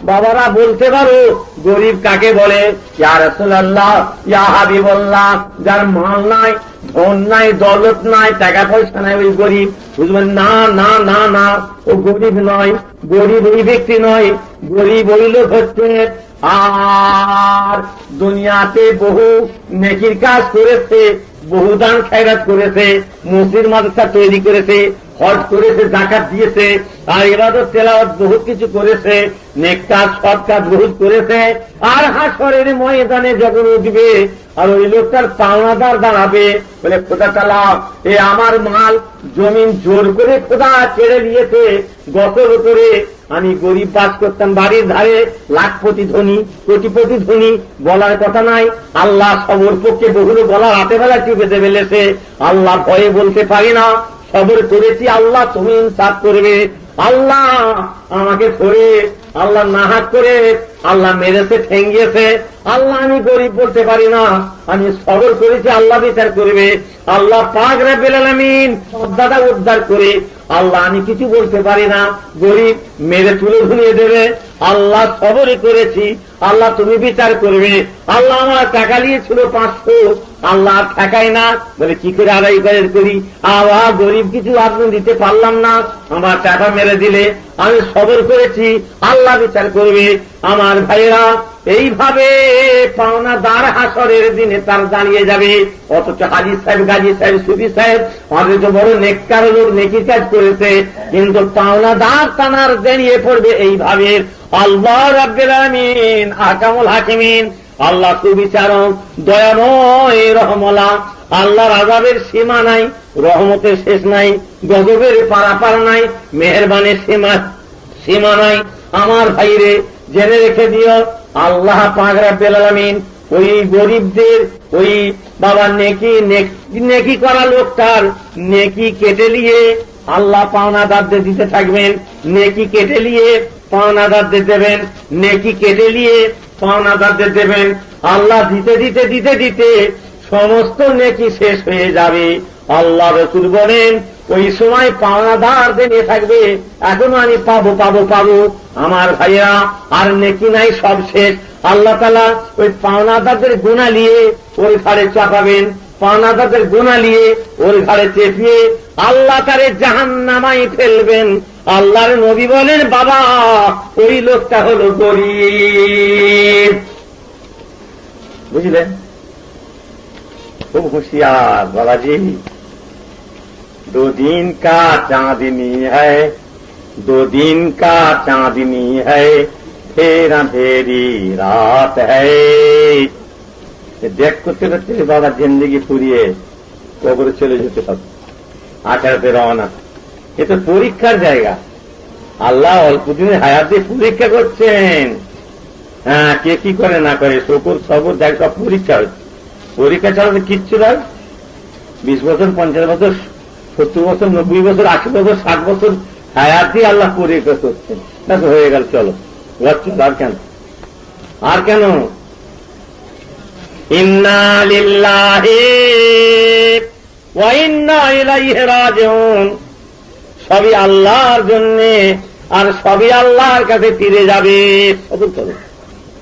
বাবারা বলতে পারো গরিব কাকে বলে? ইয়া রাসূলুল্লাহ, ইয়া হাবিবাল্লাহ, যার মাল নাই, ধন নাই, দৌলত নাই, টাকা পয়সা নাই, ওই গরিব। বুঝবেন না, না না না, ও গরিব নয়, গরিব ওই ব্যক্তি নয়, গরিব ওই লোক হচ্ছে আর দুনিয়াতে বহু নেকির কাজ করেছে, বহু দান খায়রাত করেছে, মসজিদ মাদ্রাসা তৈরি করেছে, হজ করেছে, যাকাত দিয়েছে, আর ইবাদত তেলাওয়াত বহুত কিছু করেছে, নেক কাজ সৎ কাজ বহুত করেছে। আর হাসরের ময়দানে যখন উঠবে আর ওই লোকটার পাওনাদার দাঁড়াবে, বলে খোদা তাআলা এ আমার মাল জমিন জোর করে খোদা ছেড়ে নিয়েছে, গতর করে আমি গরিব বাস করতাম বাড়ির ধারে, লাখপতি ধনী, কোটিপতি ধনী, বলার কথা নাই। আল্লাহ সবর পক্ষে বহুল বলার হাতে বেলা টিপেতে ফেলেছে। আল্লাহ ভয়ে বলতে পারি না, সবর করেছি, আল্লাহ তুমি ইনসাফ করবে। আল্লাহ আমাকে ধরে আল্লাহ নাহাক করে আল্লাহ মেরেছে, ঠেঙ্গিয়েছে, আল্লাহ আমি গরিব বলতে পারি না, আমি সবর করেছি, আল্লাহ বিচার করবে। আল্লাহ পাক রব্বুল আলামিন সবদাদা উদ্ধার করে আল্লাহ আমি কিছু বলতে পারি না, গরিব মেরে তুলে ধুনিয়ে দেবে। আল্লাহ সবর করেছি, আল্লাহ তুমি বিচার করবে। আল্লাহ আমার টাকা নিয়েছিল 500, আল্লাহ ঠেকাই না, বলে কি করে আদায় করি? আবার গরিব কিছু আপনি দিতে পারলাম না, আমার টাকা মেরে দিলে, আমি সবর করেছি, আল্লাহ বিচার করবে। আমার ভাইয়েরা, এইভাবে পাওনাদার হাসরের দিনে তার দাঁড়িয়ে যাবে। অথচ হাজী সাহেব, গাজী সাহেব, সুফি সাহেব আমাদের তো বড় নেককার লোক, নেকির কাজ করেছে, কিন্তু পাওনাদার তানার দাঁড়িয়ে পড়বে এইভাবে। আল্লাহ রাব্বুল আলামিন আহকামুল হাকিমিন, আল্লাহ সুবিচারক, দয়াময়, রহমলা। আল্লাহর আযাবের সীমা নাই, রহমতের শেষ নাই, গজবের পারাপার নাই, মেহেরবানির সীমা নাই। আমার ভাইরে জেনে রেখে দিও, আল্লাহ পাক রব্বুল আলামিন ওই গরিবদের, ওই বাবা নেকি করা লোকটার নেকি কেটে নিয়ে আল্লাহ পাওনাদারদের দিতে থাকবেন। নেকি কেটে নিয়ে পাওনাদারদের দেবেন, নেকি কেটে নিয়ে পাওনাদারদের দেবেন। আল্লাহ দিতে দিতে দিতে দিতে সমস্ত নেকি শেষ হয়ে যাবে। আল্লাহ রাসূল বলেন ওই সময় পাওনাদারদের নিয়ে থাকবে, এখনো আমি পাবো পাবো পাবো। আমার ভাইয়া আর নেকি নাই, সব শেষ। আল্লাহ তাআলা ওই পাওনাদারদের গুনাহ নিয়ে ওই ঘাড়ে চাপাবেন, পাওনাদারদের গুনাহ নিয়ে ওর ঘাড়ে চেপিয়ে আল্লাহ তারে জাহান্নামায় ফেলবেন। আল্লাহর নবী বলেন বাবা ওই লোকটা হলো গরিব। বুঝলেন? খুব হুঁশিয়ার বাবাজি। 2 दिन का चांदनी है, 2 दिन का चांदनी है, फिर अंधेरी रात है। দেখ করতে করতে বাবা জিন্দগি ফুরিয়ে কবরে চলে যেতে হবে, আখেরাতে রওনা। এ তো পরীক্ষার জায়গা। আল্লাহ অল্প দিনের হায়াত দিয়ে পরীক্ষা করছেন। হ্যাঁ, কে কি করে না করে, শুকর সবর দেখ, সব পরীক্ষা হচ্ছে। পরীক্ষা ছাড়া কিচ্ছু নয়। 20 বছর 50 বছর 70 বছর 90 বছর 80 বছর 60 বছর হায়াতই আল্লাহ করে করছেন, দেখো হয়ে গেল, চলো ঘর চল। আর কেন, আর কেন? ইন্না লিল্লাহি ওয়া ইন্না ইলাইহি রাজিউন, সবই আল্লাহর জন্য আর সবই আল্লাহর কাছে ফিরে যাবে। সবর করো,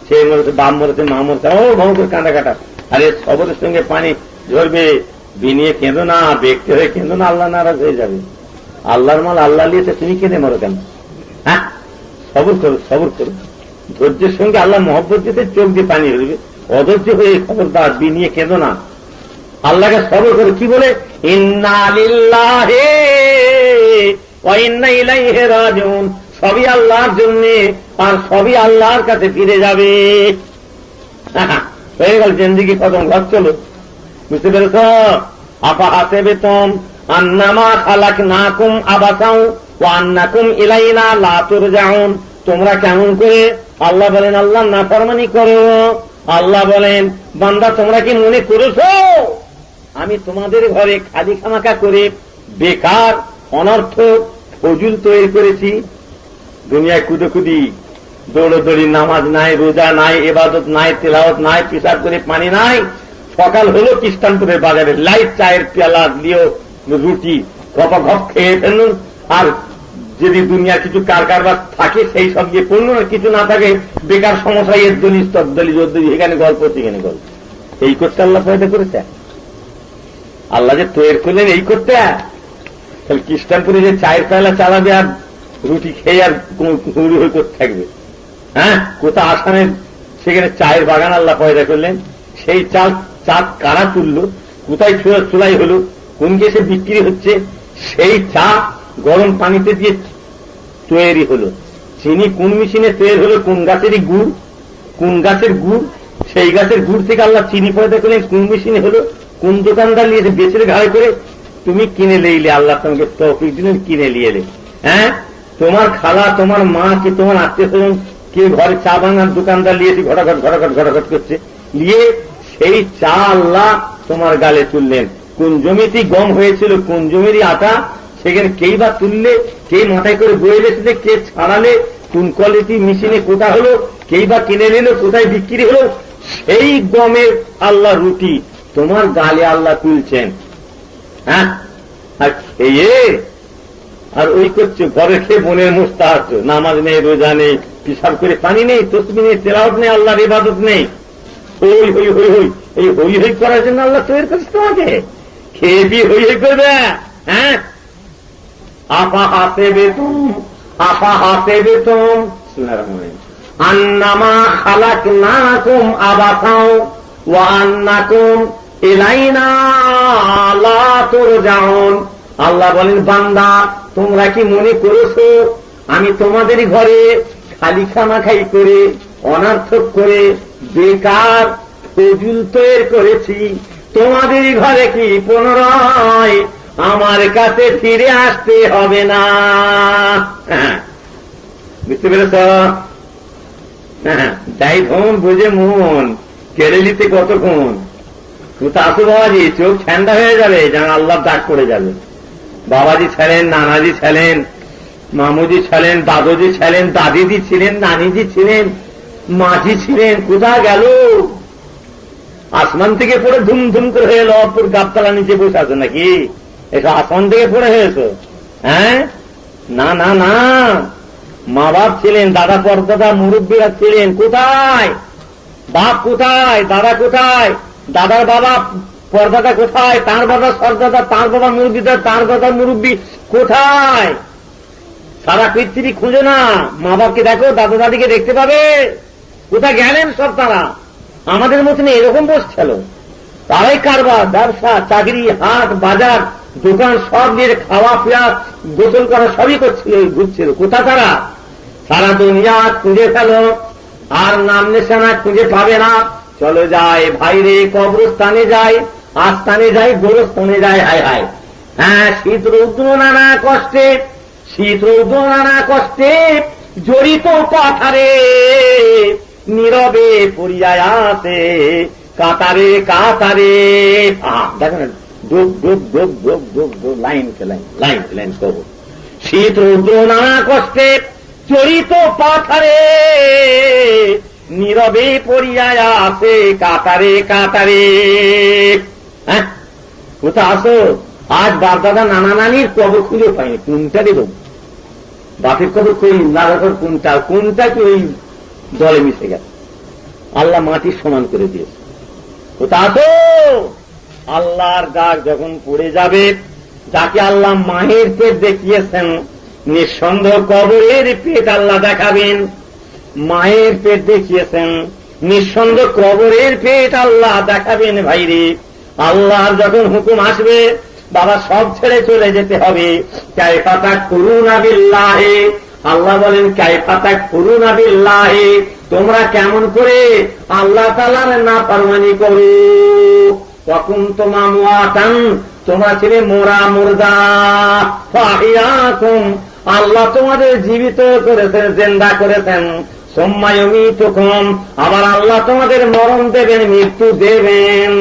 সে মরেছে, বাপ মরেছে, মা মরেছে, ও ভয় করে কাঁদা কাটা, আরে সবরের সঙ্গে পানি ঝরবে, বিনিয়ে কেঁদো না, ব্যক্তি হয়ে কেঁদো না, আল্লাহ নারাজ হয়ে যাবে। আল্লাহর মাল আল্লাহ নিয়েছে, তুমি কেঁদে মরো কেন? হ্যাঁ, সবর করো, সবর করো, ধৈর্যের সঙ্গে আল্লাহ মহব্বত দিতে চোখ দিয়ে পানি হইবে, অধৈর্য হয়ে খবরদার বিনিয়ে কেঁদো না, আল্লাহকে সবর করো। কি বলে? ইন্না লিল্লাহি ওয়া ইন্না ইলাইহি রাজিউন, সবই আল্লাহর জন্য আর সবই আল্লাহর কাছে ফিরে যাবে। হয়ে গেল জিন্দেগি খতম, ঘর চলো। বুঝতে পেরেছ? আফা হাসিবতুম আন্নামা খালাকনাকুম আবাসাও ওয়া আন্নাকুম ইলাইনা লা তুরজাউন, তোমরা কেমন করে, আল্লাহ বলেন আল্লাহ নাফরমানি করো, আল্লাহ বলেন বান্দা তোমরা কি মনে করেছো আমি তোমাদের ঘরে খালি খামাকা করে বেকার অনর্থক ফজুল তৈরি করেছি? দুনিয়ায় কুদোকুদি, দৌড়দৌড়ি, নামাজ নাই, রোজা নাই, ইবাদত নাই, তেলাওয়াত নাই, পিসাব করে পানি নাই, সকাল হলো খ্রিস্টানপুরের বাজারে লাইট চায়ের পেয়ালা দিয়েও রুটি ঘপ ঘপ খেয়ে ফেলুন, আর যদি দুনিয়া কিছু কারবার থাকে সেই সব দিয়ে পড়ল, না কিছু না থাকে বেকার সমস্যা, এর দলিস তদ্দলি জদ্দলি, এখানে গল্প সেখানে গল্প। এই করতে আল্লাহ ফায়দা করেছে? আল্লাহ যে তৈরি করলেন এই করতে, তাহলে খ্রিস্টানপুরে যে চায়ের পেয়ালা চালাবে আর রুটি খেয়ে আর হুড়ি হয়ে করতে থাকবে? হ্যাঁ, কোথা আসামের সেখানে চায়ের বাগান আল্লাহ পয়দা করলেন, সেই চাঁদ কারা তুললো, কোথায় চুলাই হলো, কোন দেশে বিক্রি হচ্ছে, সেই চা গরম পানিতে দিয়ে তৈরি হলো, চিনি কোন মেশিনে তৈরি হলো, কোন গাছেরই গুড়, কোন গাছের গুড়, সেই গাছের গুড় থেকে আল্লাহ চিনি পয়দা করলেন, কোন মেশিনে হলো, কোন দোকানদার নিয়েছে বেচের ঘাড়ে করে, তুমি কিনে লইলে, আল্লাহ তোমাকে তৌফিক দিলেন, কিনে নিয়ে এলে। হ্যাঁ, তোমার খালা, তোমার মা, কি তোমার আত্মীয় স্বজন কেউ ঘরে চা বানার দোকানদার নিয়েছে, ঘটাঘট ঘটাঘট ঘটাঘট করছে, নিয়ে সেই চা আল্লাহ তোমার গালে তুললেন। কোন জমিতে গম হয়েছিল, কোন জমিরই আটা, সেখানে কেই বা তুললে, কে মাথায় করে বয়ে গেছিলে, কে ছাড়ালে, কোন কোয়ালিটি মেশিনে কোথা হলো, কেই বা কিনে নিল, কোথায় বিক্রি হলো, সেই গমের আল্লাহ রুটি তোমার গালে আল্লাহ তুলছেন। হ্যাঁ, আর খেয়ে আর ওই করছো, ঘরে খেয়ে বনের মুস্তা আছো, নামাজ নেই, রোজা নেই, পিসাব করে পানি নেই, তসবিহ নেই, তেলাওয়াত নেই, আল্লাহর ইবাদত নেই, হই হই হই হই, এই হই হই করার জন্য আল্লাহ তৈরি করছে তোমাকে, খেয়ে দিয়ে হই হই করবে। হ্যাঁ, আফা হাসিবতুম আন্নামা খালাকনাকুম আবাসাও ওয়া আন্নাকুম ইলাইনা লা তুরজাউন, আল্লাহ বলেন বান্দা তোমরা কি মনে করেছো আমি তোমাদের ঘরে খালি খামাখাই করে, অনার্থক করে, বেকার ফজুল তৈরি করেছি, তোমাদের ঘরে কি পুনরায় আমার কাছে ফিরে আসতে হবে না? বুঝতে পেরেছ? যাই ধন বুঝে মন কেড়ে নিতে কতক্ষণ, কোথা আসো বাবাজি, চোখ ঠান্ডা হয়ে যাবে, যেন আল্লাহ ডাক করে যাবে। বাবাজি ছিলেন, নানাজি ছিলেন, মামুজি ছিলেন, দাদুজি ছিলেন, দাদিজি ছিলেন, নানিজি ছিলেন, মাঝি ছিলেন, কোথা গেল? আসমান থেকে পড়ে ধুম ধুম করে হয়ে এলো, অপুর গাবতলা নিচে বসে আছে নাকি? এটা আসমান থেকে পড়ে হয়েছে? হ্যাঁ, না না না, মা বাপ ছিলেন, দাদা পরদাদা মুরব্বীরা ছিলেন, কোথায়? বাপ কোথায়? দাদা কোথায়? দাদার বাবা পরদাদা কোথায়? তার বাবা সরদাদা, তার বাবা মুরব্বীদা, তার বাবা মুরব্বী কোথায়? সারা পৃথিবী খুঁজে না, মা বাপকে দেখো, দাদা দাদিকে দেখতে পাবে, কোথায় গেলেন সব তারা? আমাদের মতন এরকম বসছিল, তারাই কারবার, ব্যবসা, চাকরি, হাট, বাজার, দোকান সব নিয়ে খাওয়া পিয়া, গোসল করা সবই করছিল, ঘুরছিল। কোথা তারা? সারা দুনিয়া খুঁজে ফেল, আর নাম নিশানা খুঁজে পাবে না। চলে যায় ভাইরে, কবরস্থানে যায়, আস্থানে যায়, গোরস্থানে যায়, হায় হায়। হ্যাঁ, শীত রৌদ্র নানা কষ্টে, শীত রৌদ্র নানা কষ্টে জড়িত পাথারে, নীরবে পড়িয়া আছে কাতারে কাতারে। দেখেন ডুব ডুব ডুব ডুব ডুব ডুব, লাইন কে লাইন, লাইন কে লাইন কবর। শীত রৌদ্র নানা কষ্টে চরিত পাথারে, নীরবে পড়িয়া আছে কাতারে কাতারে। হ্যাঁ, কোথা আসো? আজ বাপ দাদা নানা নানির কবর খুঁজে পাইনি, কোনটা দেব? বাপের কবর কই, দাদা কবর কোনটা, কোনটা কি ওই জলে মিশে গেছে। আল্লাহ মাটির সমান করে দিয়েছে। কোথা আসো? আল্লাহর ডাক যখন পড়ে যাবে, যাকে আল্লাহ মায়ের পেট দেখিয়েছেন, নিঃসন্দেহ কবরের পেট আল্লাহ দেখাবেন। মায়ের পেট দেখিয়েছেন, নিঃসন্দেহ কবরের পেট আল্লাহ দেখাবেন। ভাইরে, আল্লাহর যখন হুকুম আসবে, বাবা সব ছেড়ে চলে যেতে হবে। কাইফা তাকফুরুনা বিল্লাহি, আল্লাহ বলেন কাইফা তাকফুরুনা বিল্লাহি, তোমরা কেমন করে আল্লাহ তাআলার নাফরমানি করো। ওয়াকুনতুম আমওয়াতান, তোমরা ছিলে মোরা মুর্দা, ফাহিয়াকুম, আল্লাহ তোমাদের জীবিত করেছেন, জিন্দা করেছেন। সুম্মা ইউমীতুকুম, আবার আল্লাহ তোমাদের মরণ দেবেন, মৃত্যু দেবেন।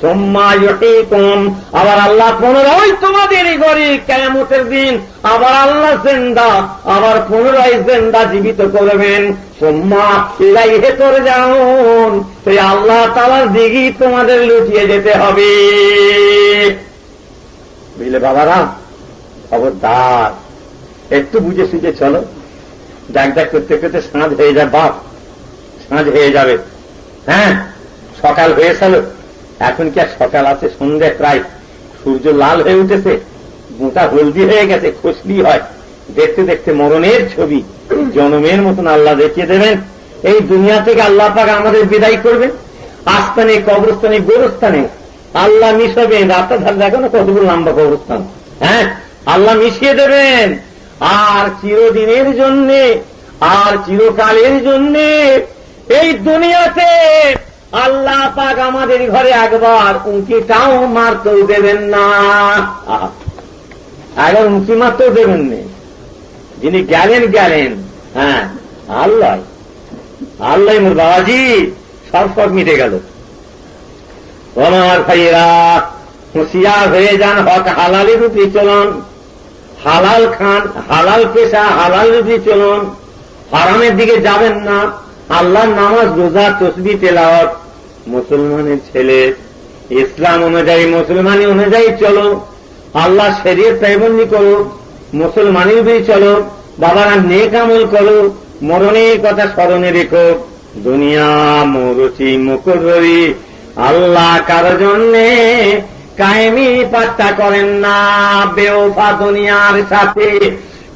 সুম্মা ইউহয়ীকুম, আবার আল্লাহ পুনরায় তোমাদের ঘরে কিয়ামতের দিন আবার আল্লাহ জিন্দা, আবার পুনরায় জিন্দা জীবিত করবেন। সুম্মা ইলাইহি তুরজাউন, সেই আল্লাহ তাআলার দিকে তোমাদের লুটিয়ে যেতে হবে। বুঝলে বাবারা, খবরদার একটু বুঝে সুঝে চলো। ডাক ডাক করতে করতে সাঁঝ হয়ে যায় বাপ, সাঁঝ হয়ে যাবে। হ্যাঁ, সকাল হয়েছিল, এখন কি আর সকাল আছে? সন্ধ্যে প্রায়, সূর্য লাল হয়ে উঠেছে, মোটা হলদি হয়ে গেছে, খুশলি হয়। দেখতে দেখতে মরণের ছবি জনমের মতন আল্লাহ দেখিয়ে দেবেন। এই দুনিয়া থেকে আল্লাহ পাক আমাদের বিদায় করবেন। আস্তানে, কবরস্থানে, গোরস্থানে আল্লাহ মিশাবেন। রাস্তা ধার দেখো না কতগুলো লম্বা কবরস্থান। হ্যাঁ, আল্লাহ মিশিয়ে দেবেন। আর চিরদিনের জন্যে, আর চিরকালের জন্যে এই দুনিয়াতে আল্লাহ পাক আমাদের ঘরে একবার উঁকিটাও মারতেও দেবেন না। একবার উঁকি মারতেও দেবেন না। যিনি গেলেন গেলেন। হ্যাঁ, আল্লাহ, আল্লাহ মোর বাবাজি, সব সব মিটে গেল। আমার ভাইয়েরা, হুঁশিয়ার হয়ে যান, হক হালালের রূপে চলন, হালাল খান, হালাল পেশা, হালাল রূপে চলন, হারামের দিকে যাবেন না। আল্লাহর নামাজ, রোজা, তাসবিহ, তেলাওয়াত, মুসলমানের ছেলে, ইসলাম অনুযায়ী, মুসলমানি অনুযায়ী চলো। আল্লাহ শরীয়ত পায়বন্দি করো, মুসলমানি অনুযায়ী চলো। বাবারা নেক আমল করো, মরণের কথা স্মরণে রেখো। দুনিয়া মরুচি মুকুরি, আল্লাহ কারো জন্যে কায়েমি পাত্তা করেন না। বেওফা দুনিয়ার সাথে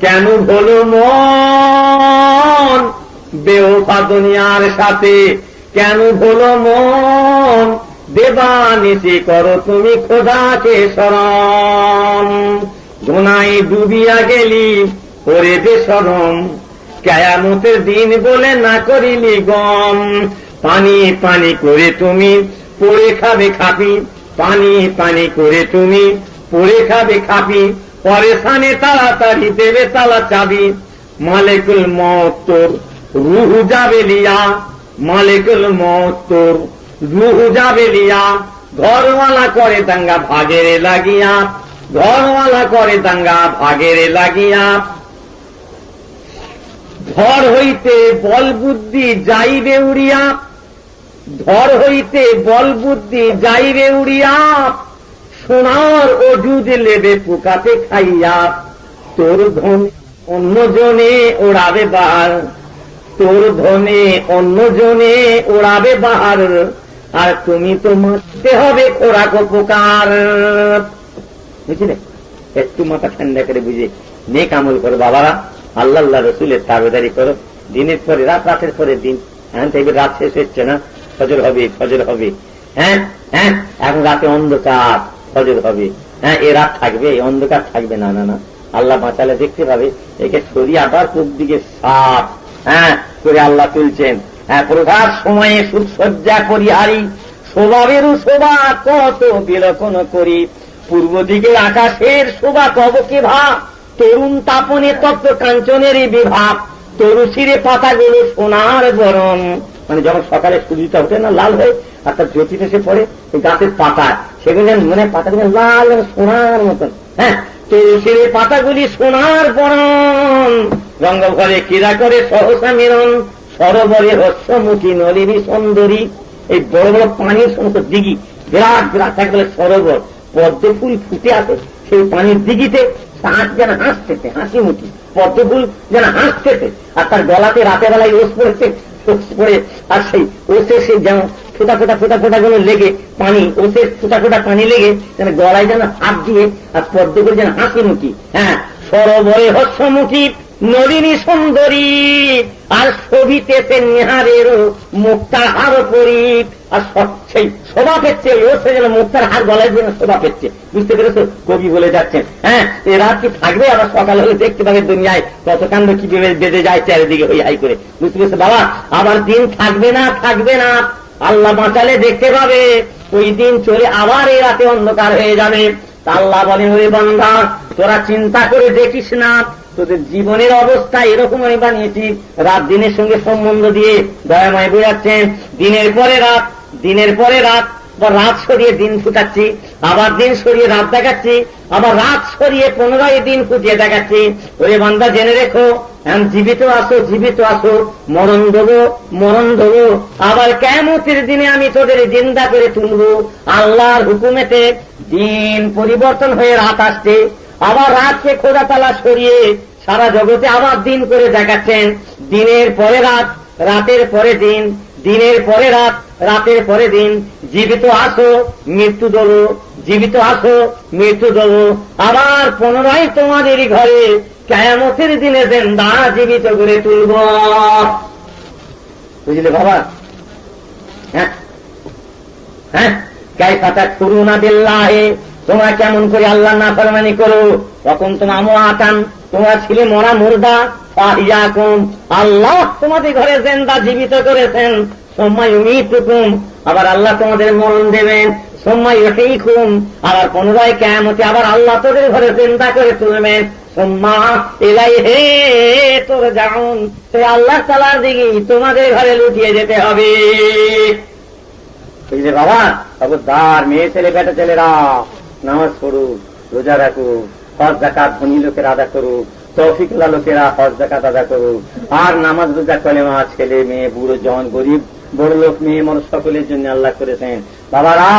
কেন হলো মন, বেওফা দুনিয়ার সাথে কেন হলো মন, দেবানিশি করো তুমি খোদাকে শরণ। গুনায় ডুবিয়া গেলি করে দে শরম, কিয়ামতের দিন বলে না করিলি গম। পানি পানি করে তুমি পড়ে খাবে খাপি, পানি পানি করে তুমি পড়ে খাবে খাপি। পরেশানে তাড়াতাড়ি দেবে তালা চাবি, মালিকুল মওত তোর রুহ যাবে লিয়া, মালিকুল মওত তোর রুহ যাবে লিয়া। ঘরওয়ালা করে দাঙ্গা ভাগেরে লাগিয়া, ঘরওয়ালা করে দাঙ্গা ভাগেরে লাগিয়া। ধর হইতে বল বুদ্ধি যাইবে উড়িয়া, ধর হইতে বল বুদ্ধি যাইবে উড়িয়া। সোনার অজুদ লেবে পোকাতে খাইয়া, তোর ধন অন্য জনে ওড়াবে বাহার, তোর ধনে অন্য জনে ওড়াবে বাহার। আর তুমি তো মারতে হবে খোরাক উপকার। বুঝলে, একটু মাথা ঠান্ডা করে বুঝে নেক আমল করো বাবারা। আল্লাহ আল্লাহ রসুলের তাবেদারি করো। দিনের পরে রাত, রাতের পরে দিন। হ্যাঁ, দেখবে রাত শেষ হচ্ছে না, ফজর হবে, ফজর হবে। হ্যাঁ হ্যাঁ, এখন রাতে অন্ধকার, ফজর হবে। হ্যাঁ, এ রাত থাকবে, এই অন্ধকার থাকবে না। না না, আল্লাহ বাঁচালে দেখতে পাবে একে সরিয়ে আবার পূব দিকে সাপ হ্যাঁ করে আল্লাহ তুলছেন। হ্যাঁ, প্রভাত সময়ে সুসজ্জা পরিহারি, স্বভাবেরও শোভা কত বিলক্ষণ করি। পূর্ব দিকে আকাশের শোভা কবকে ভাব, তরুণ তাপনে তপ্ত কাঞ্চনেরই বিভাব। তরু শিরে পাতাগুলো সোনার বরণ, মানে যখন সকালে সূর্যটা ওঠে না লাল হয়ে, আর তার জ্যোতিতে সে পড়ে এই গাছের পাতা, সেগুলো যেন মনে পাতাগুলো লাল সোনার মতন। হ্যাঁ, তুলসীর পাতাগুলি সোনার বরণ, রঙ্গ ঘরে ক্রীড়া করে সহসা মিলন, সরোবরে হস্যমুখী নলিনী সুন্দরী। এই বড় বড় পানির সমস্ত দিঘি, বিরাট বিরাট একবারে সরোবর, পদ্ম ফুল ফুটে আসে সেই পানির দিঘিতে, হাঁস যেন হাসতেছে হাসি মুখী, পদ্ম ফুল যেন হাসতেছে, আর তার গলাতে রাতের বেলায় ওষ পড়েছে, পড়ে আর সেই ওষে সে যেন ফোটা ফোটা ফোটা ফোটা গুলো লেগে পানি, ওষের ফোটা ফোটা পানি লেগে যেন গলায় যেন হাত দিয়ে, আর পদ্ম ফুল যেন হাসি মুখী। হ্যাঁ, সরোবরে হস্যমুখী নলিনী সুন্দরী, আর শোভিতেছে নিহারেরও মুক্তার হার পরীপ, আর সেই শোভা পেচ্ছে ও সে যেন মুক্তার হার গলায় যেন শোভা পেচ্ছে। বুঝতে পেরেছো? কবি বলে যাচ্ছেন। হ্যাঁ, এ রাত কি থাকবে? আবার সকাল হলে দেখতে পাবে দুনিয়ায় কত কাণ্ড কি বেঁধে যায় চারিদিকে হই হাই করে। বুঝতে পেরেছো বাবা? আবার দিন থাকবে না, থাকবে না, আল্লাহ বাঁচালে দেখতে পাবে ওই দিন চলে আবার এই রাতে অন্ধকার হয়ে যাবে। আল্লাহ বলে, ওরে বান্দা, তোরা চিন্তা করে দেখিস না, তোদের জীবনের অবস্থা এরকম আমি বানিয়েছি। রাত দিনের সঙ্গে সম্বন্ধ দিয়ে দয়াময় বোঝাচ্ছেন, দিনের পরে রাত, দিনের পরে রাত, বা রাত সরিয়ে দিন ফুটাচ্ছি, আবার দিন সরিয়ে রাত দেখাচ্ছি, আবার রাত সরিয়ে পুনরায় দিন ফুটিয়ে দেখাচ্ছি। ওরে বান্দা, জেনে রেখো, এখন জীবিত আসো, জীবিত আসো, মরণ দেবো, মরণ দেবো, আবার কিয়ামতের দিনে আমি তোদের জিন্দা করে তুলবো। আল্লাহর হুকুমেতে দিন পরিবর্তন হয়ে রাত আসছে, আবার রাতকে খোদা তাআলা সরিয়ে সারা জগতে আবার দিন করে দেখাচ্ছেন। দিনের পরে রাত, রাতের পরে দিন, দিনের পরে রাত, রাতের পরে দিন। জীবিত আসো, মৃত্যু দেবো, জীবিত আসো, মৃত্যু দেবো, আবার পুনরায় তোমাদেরই ঘরে কিয়ামতের দিনে জিন্দা জীবিত করে তুলব। বুঝলে বাবা? হ্যাঁ হ্যাঁ, কাইফা তাকফুরুনা বিল্লাহি, তোমরা কেমন করে আল্লাহ নাফরমানি করো। তখন তোমরা আমওয়াতান, তোমরা ছিলে মরা মুর্দা, ফাহিয়াকুম, আল্লাহ তোমাদের ঘরে জিন্দা জীবিত করেছেন। সুম্মা ইউমীতুকুম, আবার আল্লাহ তোমাদের মরণ দেবেন। সুম্মা ইউহয়িকুম, আবার পুনরায় কিয়ামতে আবার আল্লাহ তোদের ঘরে জিন্দা করে তুলবেন। সুম্মা ইলাইহি তুরজাউন, সেই আল্লাহ তাআলার দিকে তোমাদের ঘরে লুটিয়ে যেতে হবে। বুঝলে বাবা? খবরদার, মেয়ে ছেলে বেটা ছেলেরা নামাজ পড়ো, রোজা রাখো, হজ যাকাত ধনী লোকের আদা করো, তৌফিকওয়ালা লোকেরা হজ যাকাত আদা করো, আর নামাজ রোজা কলেমা ছেলে মেয়ে বুড়ো জন গরিব বড় লোক মেয়ে মানুষ সকলের জন্য আল্লাহ করেছেন। বাবারা,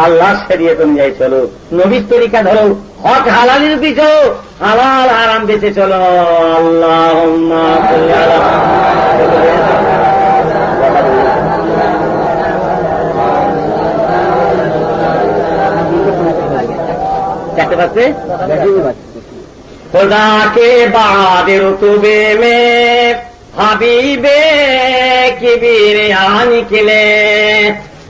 আল্লাহ শরীয়ত অনুযায়ী চলো, নবীর তরিকা ধরো, হক হালালের পিছো, হালাল আরাম বেঁচে চলো। আল্লাহুম্মা সাল্লি আলা कहते बच्चे खुदा के बाद रुतबे में हबीबे किबरिया निकले,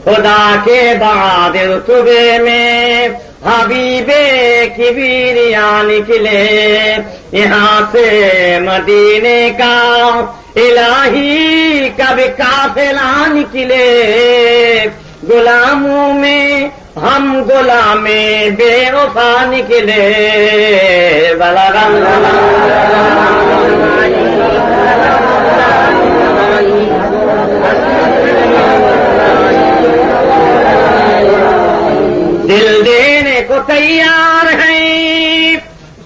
खुदा के बाद रुतबे में हबीबे किबरिया निकले, यहाँ से मदीने का इलाही कब काफिला निकले, गुलामों में हम गुलामे बेवफा निकले। दिल देने को तैयार हैं,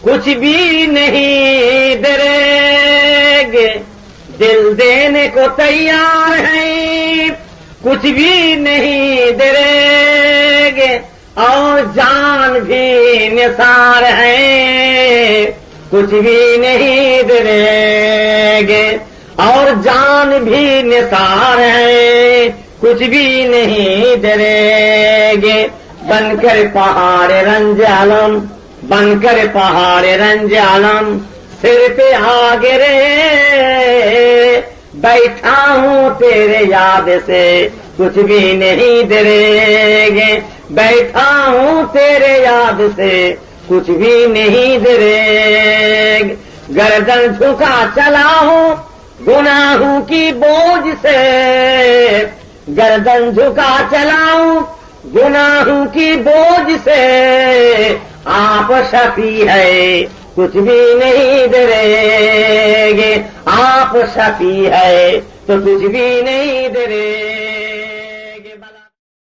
कुछ भी नहीं डरेंगे, दिल देने को तैयार हैं, कुछ भी नहीं डरेंगे, और जान भी निसार है, कुछ भी नहीं डरेंगे, और जान भी निसार है, कुछ भी नहीं डरेंगे। बनकर पहाड़ रंज आलम, बनकर पहाड़ रंज आलम, सिर पे आ गिरे, बैठा हूँ तेरे याद से, कुछ भी नहीं डरेंगे, बैठा हूँ तेरे याद से, कुछ भी नहीं डरेंगे। गर्दन झुका चला हूँ गुनाहों की बोझ से, गर्दन झुका चला हूँ गुनाहों की बोझ से, आप शफी है कुछ भी नहीं डरेंगे, आप शफी है तो कुछ भी नहीं डरेंगे।